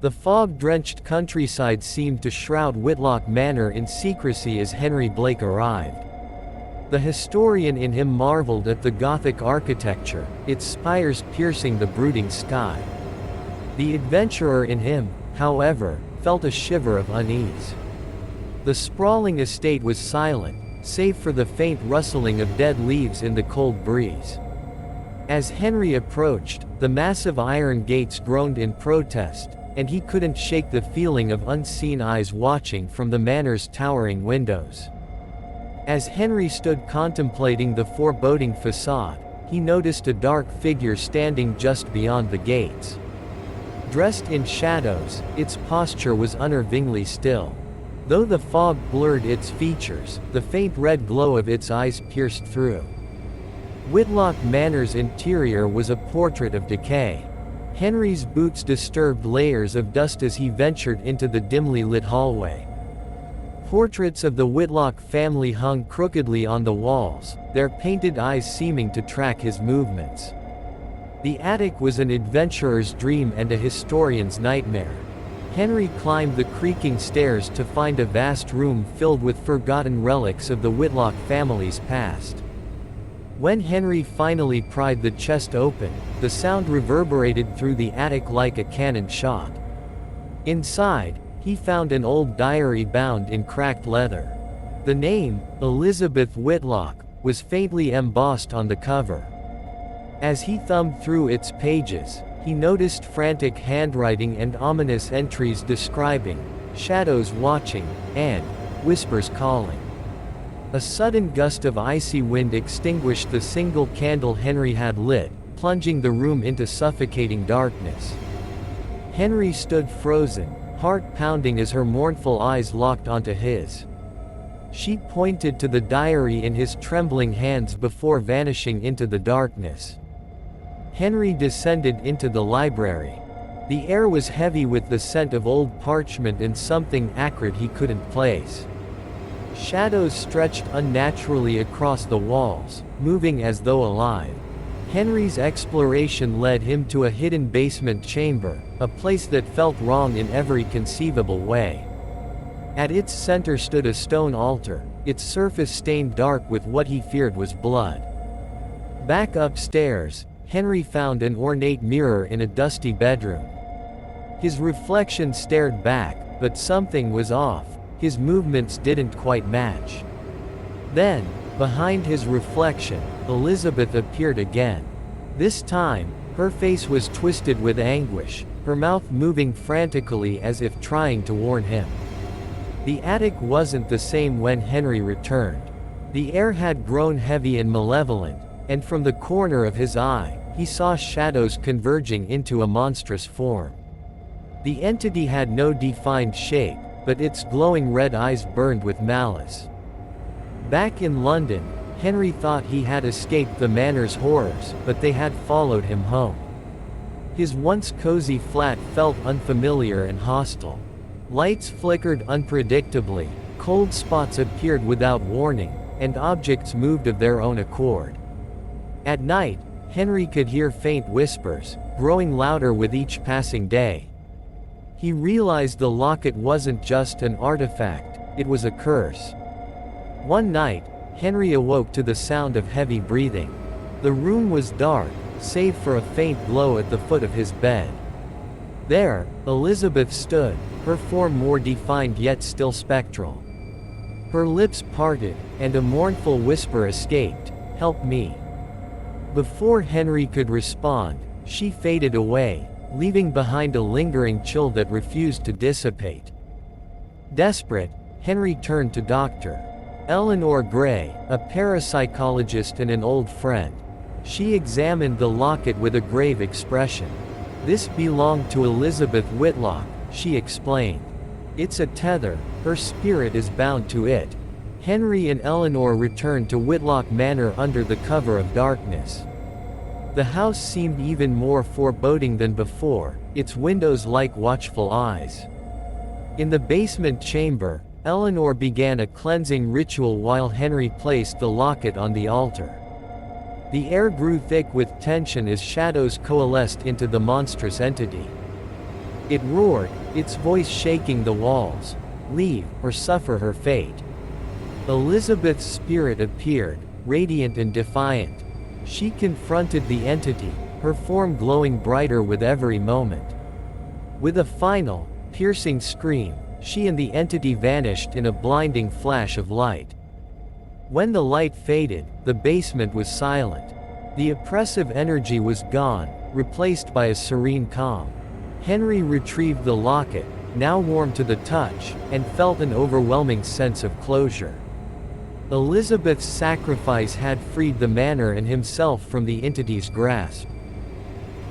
The fog-drenched countryside seemed to shroud Whitlock Manor in secrecy as Henry Blake arrived. The historian in him marveled at the Gothic architecture, its spires piercing the brooding sky. The adventurer in him, however, felt a shiver of unease. The sprawling estate was silent, save for the faint rustling of dead leaves in the cold breeze. As Henry approached, the massive iron gates groaned in protest, and he couldn't shake the feeling of unseen eyes watching from the manor's towering windows. As Henry stood contemplating the foreboding facade, he noticed a dark figure standing just beyond the gates. Dressed in shadows, its posture was unnervingly still. Though the fog blurred its features, the faint red glow of its eyes pierced through. Whitlock Manor's interior was a portrait of decay. Henry's boots disturbed layers of dust as he ventured into the dimly lit hallway. Portraits of the Whitlock family hung crookedly on the walls, their painted eyes seeming to track his movements. The attic was an adventurer's dream and a historian's nightmare. Henry climbed the creaking stairs to find a vast room filled with forgotten relics of the Whitlock family's past. When Henry finally pried the chest open, the sound reverberated through the attic like a cannon shot. Inside, he found an old diary bound in cracked leather. The name, Elizabeth Whitlock, was faintly embossed on the cover. As he thumbed through its pages, he noticed frantic handwriting and ominous entries describing shadows watching and whispers calling. A sudden gust of icy wind extinguished the single candle Henry had lit, plunging the room into suffocating darkness. Henry stood frozen, heart pounding as her mournful eyes locked onto his. She pointed to the diary in his trembling hands before vanishing into the darkness. Henry descended into the library. The air was heavy with the scent of old parchment and something acrid he couldn't place. Shadows stretched unnaturally across the walls, moving as though alive. Henry's exploration led him to a hidden basement chamber, a place that felt wrong in every conceivable way. At its center stood a stone altar, its surface stained dark with what he feared was blood. Back upstairs, Henry found an ornate mirror in a dusty bedroom. His reflection stared back, but something was off. His movements didn't quite match. Then, behind his reflection, Elizabeth appeared again. This time, her face was twisted with anguish, her mouth moving frantically as if trying to warn him. The attic wasn't the same when Henry returned. The air had grown heavy and malevolent, and from the corner of his eye, he saw shadows converging into a monstrous form. The entity had no defined shape, but its glowing red eyes burned with malice. Back in London, Henry thought he had escaped the manor's horrors, but they had followed him home. His once cozy flat felt unfamiliar and hostile. Lights flickered unpredictably, cold spots appeared without warning, and objects moved of their own accord. At night, Henry could hear faint whispers, growing louder with each passing day. He realized the locket wasn't just an artifact, it was a curse. One night, Henry awoke to the sound of heavy breathing. The room was dark, save for a faint glow at the foot of his bed. There, Elizabeth stood, her form more defined yet still spectral. Her lips parted, and a mournful whisper escaped, "Help me." Before Henry could respond, she faded away, leaving behind a lingering chill that refused to dissipate. Desperate, Henry turned to Dr. Eleanor Gray, a parapsychologist and an old friend. She examined the locket with a grave expression. "This belonged to Elizabeth Whitlock," she explained. "It's a tether, her spirit is bound to it." Henry and Eleanor returned to Whitlock Manor under the cover of darkness. The house seemed even more foreboding than before, its windows like watchful eyes. In the basement chamber, Eleanor began a cleansing ritual while Henry placed the locket on the altar. The air grew thick with tension as shadows coalesced into the monstrous entity. It roared, its voice shaking the walls. Leave, or suffer her fate. Elizabeth's spirit appeared, radiant and defiant. She confronted the entity, her form glowing brighter with every moment. With a final, piercing scream, she and the entity vanished in a blinding flash of light. When the light faded, the basement was silent. The oppressive energy was gone, replaced by a serene calm. Henry retrieved the locket, now warm to the touch, and felt an overwhelming sense of closure. Elizabeth's sacrifice had freed the manor and himself from the entity's grasp.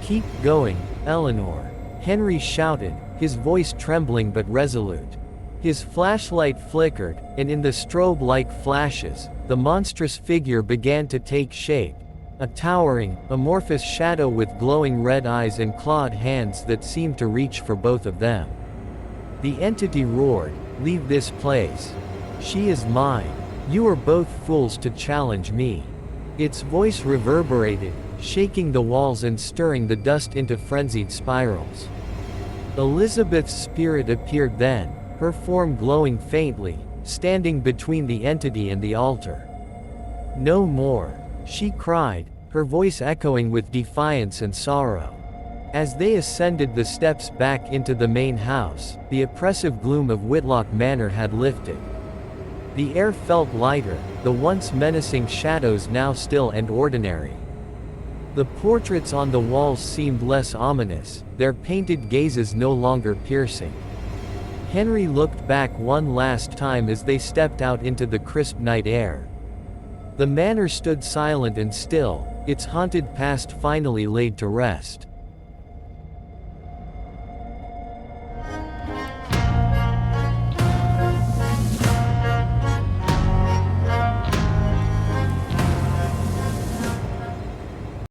"Keep going, Eleanor," Henry shouted, his voice trembling but resolute. His flashlight flickered, and in the strobe-like flashes, the monstrous figure began to take shape. A towering, amorphous shadow with glowing red eyes and clawed hands that seemed to reach for both of them. The entity roared, "Leave this place. She is mine. You are both fools to challenge me." Its voice reverberated, shaking the walls and stirring the dust into frenzied spirals. Elizabeth's spirit appeared then, her form glowing faintly, standing between the entity and the altar. "No more," she cried, her voice echoing with defiance and sorrow. As they ascended the steps back into the main house, the oppressive gloom of Whitlock Manor had lifted. The air felt lighter, the once menacing shadows now still and ordinary. The portraits on the walls seemed less ominous, their painted gazes no longer piercing. Henry looked back one last time as they stepped out into the crisp night air. The manor stood silent and still, its haunted past finally laid to rest.